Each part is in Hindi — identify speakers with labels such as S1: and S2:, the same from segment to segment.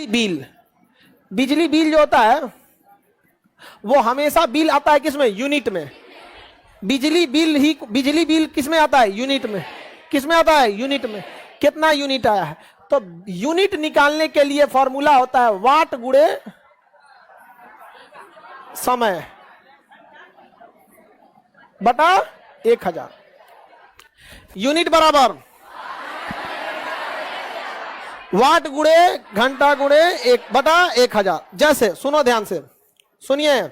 S1: बिल, बिजली बिल जो होता है वो हमेशा बिल आता है किसमें? यूनिट में। बिजली बिल किसमें आता है? यूनिट में। किसमें आता है? यूनिट में। कितना यूनिट आया है? तो यूनिट निकालने के लिए फॉर्मूला होता है वाट गुणे समय बटा 1000। यूनिट बराबर वाट गुणे घंटा गुणे 1 बटा 1000। जैसे सुनो ध्यान से सुनिए,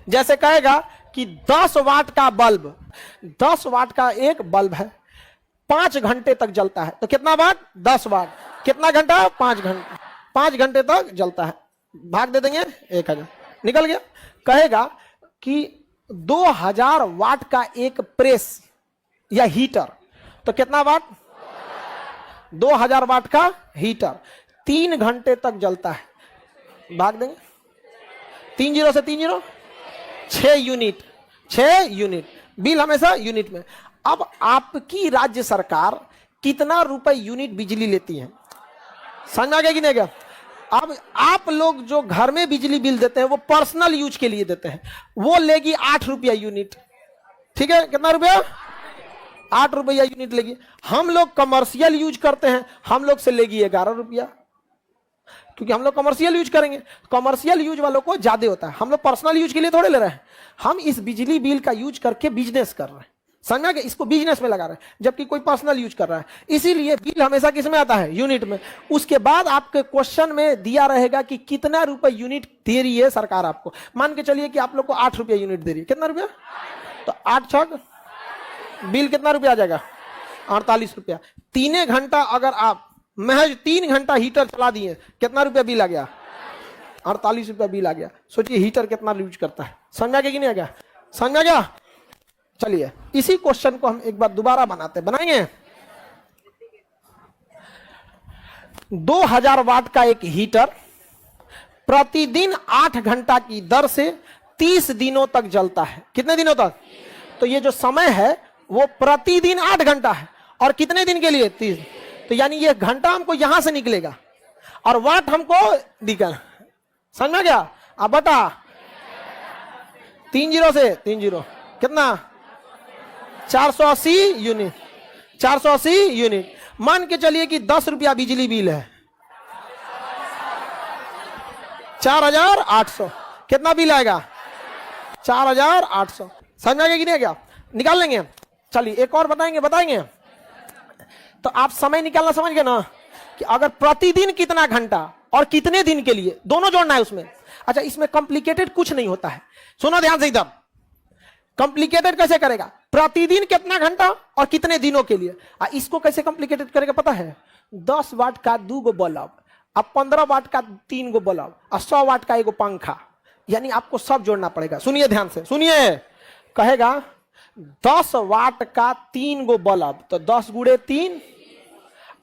S1: जैसे कहेगा कि 10 वाट का बल्ब, 10 वाट का एक बल्ब है, 5 घंटे तक जलता है। तो कितना वाट? 10 वाट। कितना घंटा? 5 घंटे। 5 घंटे तक जलता है। भाग दे देंगे 1000, निकल गया। कहेगा कि 2000 वाट का एक प्रेस या हीटर, तो कितना वाट? 2000 वाट का हीटर 3 घंटे तक जलता है। भाग देंगे 3 0 से 3 0, 6 यूनिट। 6 यूनिट। बिल हमेशा यूनिट में। अब आपकी राज्य सरकार कितना रुपए यूनिट बिजली लेती है? समझ आ गया कि नहीं गया? अब आप लोग जो घर में बिजली बिल देते हैं वो पर्सनल यूज के लिए देते हैं, वो लेगी 8 रुपया यूनिट। ठीक है, कितना रुपया? 8 रुपया यूनिट लेगी। हम लोग कमर्शियल यूज करते हैं, हम लोग से लेगी 11 रुपया, क्योंकि हम लोग कमर्शियल यूज करेंगे। कमर्शियल यूज वालों को ज्यादा होता है, हम लोग पर्सनल यूज के लिए थोड़े ले रहे हैं। हम इस बिजली बिल का यूज करके बिजनेस कर रहे हैं, समझा कि इसको बिजनेस में लगा रहे हैं, जबकि कोई पर्सनल यूज कर रहा है। इसीलिए बिल हमेशा किस में आता है? यूनिट में। उसके बाद आपके क्वेश्चन में दिया रहेगा कि कितना रुपए यूनिट दे रही है सरकार आपको। मान के चलिए कि आप लोग को 8 रुपया यूनिट दे रही है। कितना रुपया? तो 8 छक बिल कितना रुपया आ जाएगा? 48 रुपया। 3 घंटा अगर आप महज 3 घंटा हीटर चला दिए, कितना रुपया बिल आ गया? 48 रुपया बिल आ गया। सोचिए हीटर कितना यूज करता है। समझा गया कि नहीं आ गया? समझा गया? चलिए इसी क्वेश्चन को हम एक बार दोबारा बनाएंगे। 2000 वाट का एक हीटर प्रतिदिन 8 घंटा की दर से 30 दिनों तक जलता है। कितने दिनों तक? तो ये जो समय है वो प्रतिदिन 8 घंटा है, और कितने दिन के लिए? 30। तो यानी ये घंटा हमको यहां से निकलेगा और वाट हमको निकल। समझ में गया? अब बता 3 0 से 3 0 कितना? 480 यूनिट। 480 यूनिट। मान के चलिए कि 10 रुपया बिजली बिल है, 4800। कितना बिल आएगा? 4800। समझ में गया कि नहीं गया? निकाल लेंगे। चलिए एक और बताएंगे। तो आप समय निकालना समझ गए ना, कि अगर प्रतिदिन कितना घंटा और कितने दिन के लिए, दोनों जोड़ना है उसमें। अच्छा, इसमें कॉम्प्लिकेटेड कुछ नहीं होता है, सुनो ध्यान से एकदम। कॉम्प्लिकेटेड कैसे करेगा? प्रतिदिन कितना घंटा और कितने दिनों के लिए। इसको कैसे कॉम्प्लिकेटेड करेगा पता है? 10 वाट का 2 गो बल्ब, अब 15 वाट का 3 गो बल्ब, और 100 वाट का 1 पंखा, यानी आपको सब जोड़ना पड़ेगा। सुनिए ध्यान से, सुनिए। कहेगा 10 वाट का 3 गो बल्ब, तो 10 गुणे 3,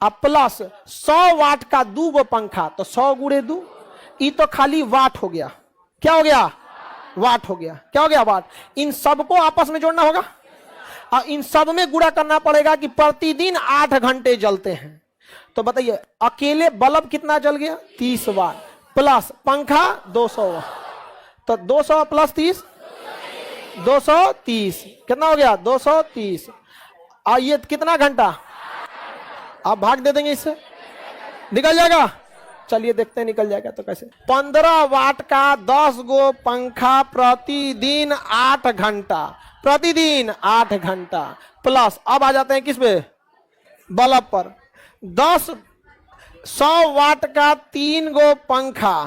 S1: अब प्लस 100 वाट का 2 गो पंखा, तो 100 गुणे 2। ये तो खाली वाट हो गया। क्या हो गया? वाट हो गया। क्या हो गया? वाट। इन सबको आपस में जोड़ना होगा और इन सब में गुणा करना पड़ेगा कि प्रतिदिन 8 घंटे जलते हैं। तो बताइए अकेले बल्ब कितना जल गया? 30 वाट, प्लस पंखा 200 वाट, तो 200 प्लस 30 230। कितना हो गया? 230। और ये कितना घंटा? आप भाग दे देंगे, इससे निकल जाएगा। चलिए देखते हैं निकल जाएगा तो कैसे। 15 वाट का 10 गो पंखा प्रतिदिन 8 घंटा, प्रतिदिन 8 घंटा, प्लस अब आ जाते हैं किस पे? बल्ब पर। 100 वाट का 3 गो पंखा,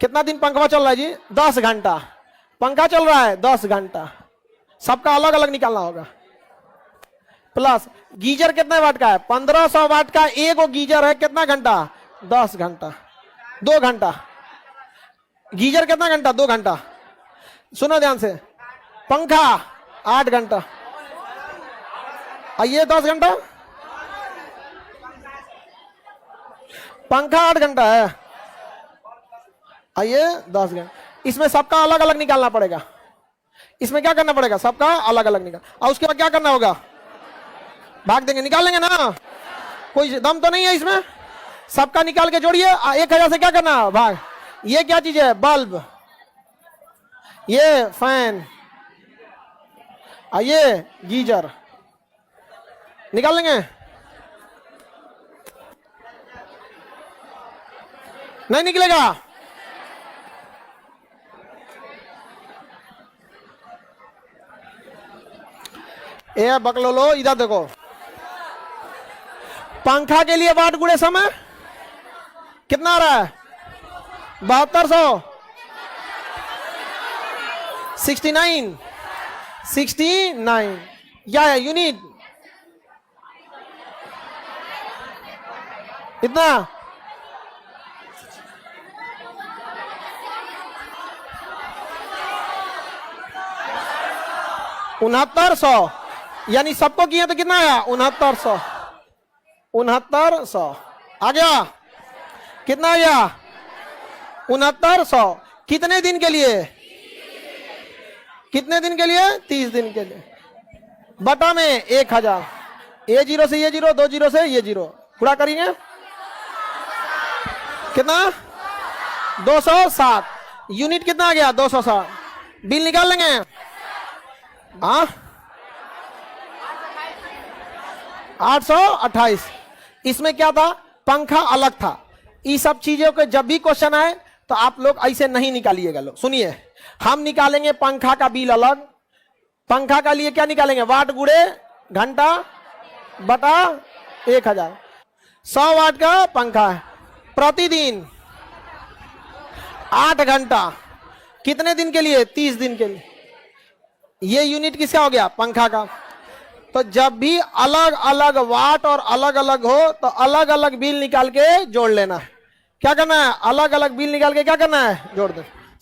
S1: कितना दिन पंखा चल रहा है जी? 10 घंटा पंखा चल रहा है, 10 घंटा। सबका अलग अलग निकालना होगा। प्लस गीजर कितने वाट का है? 1500 वाट का 1 गीजर है, कितना घंटा? 10 घंटा, 2 घंटा। गीजर कितना घंटा? 2 घंटा। सुनो ध्यान से। पंखा 8 घंटा, आइए 10 घंटा। पंखा 8 घंटा है, आइए 10 घंटा। इसमें सबका अलग अलग निकालना पड़ेगा। इसमें क्या करना पड़ेगा? सबका अलग अलग निकाल, और उसके बाद क्या करना होगा? भाग देंगे, निकाल लेंगे ना। कोई दम तो नहीं है इसमें? सबका निकाल के जोड़िए। 1000 से क्या करना है भाग। ये क्या चीज है, बल्ब, ये फैन, ये गीजर, निकाल लेंगे? नहीं निकलेगा। ए बकलोलो इधर देखो, पंखा के लिए वाट गुणे समय कितना आ रहा है, 7200, 69 क्या है यूनिट, इतना 6900, यानी सबको किया तो कितना आया 6900, 6900 आ गया। कितना आ गया 6900। कितने दिन के लिए, कितने दिन के लिए, 30 दिन के लिए। बटा में 1000, ये 0 से ये 0, 2 0 से ये 0, पूरा करेंगे कितना 260। यूनिट कितना आ गया 260। बिल निकाल लेंगे। हाँ 828। इसमें क्या था, पंखा अलग था। ये सब चीजों के जब भी क्वेश्चन आए तो आप लोग ऐसे नहीं निकालिएगा। लोग सुनिए, हम निकालेंगे पंखा का बिल अलग। पंखा का लिए क्या निकालेंगे, वाट गुणे घंटा बटा 1000। 100 वाट का पंखा है, प्रतिदिन 8 घंटा, कितने दिन के लिए, 30 दिन के लिए। ये यूनिट किसका हो गया, पंखा का। तो जब भी अलग अलग वाट और अलग अलग हो तो अलग अलग बिल निकाल के जोड़ लेना है। क्या करना है, अलग अलग बिल निकाल के क्या करना है, जोड़ देना।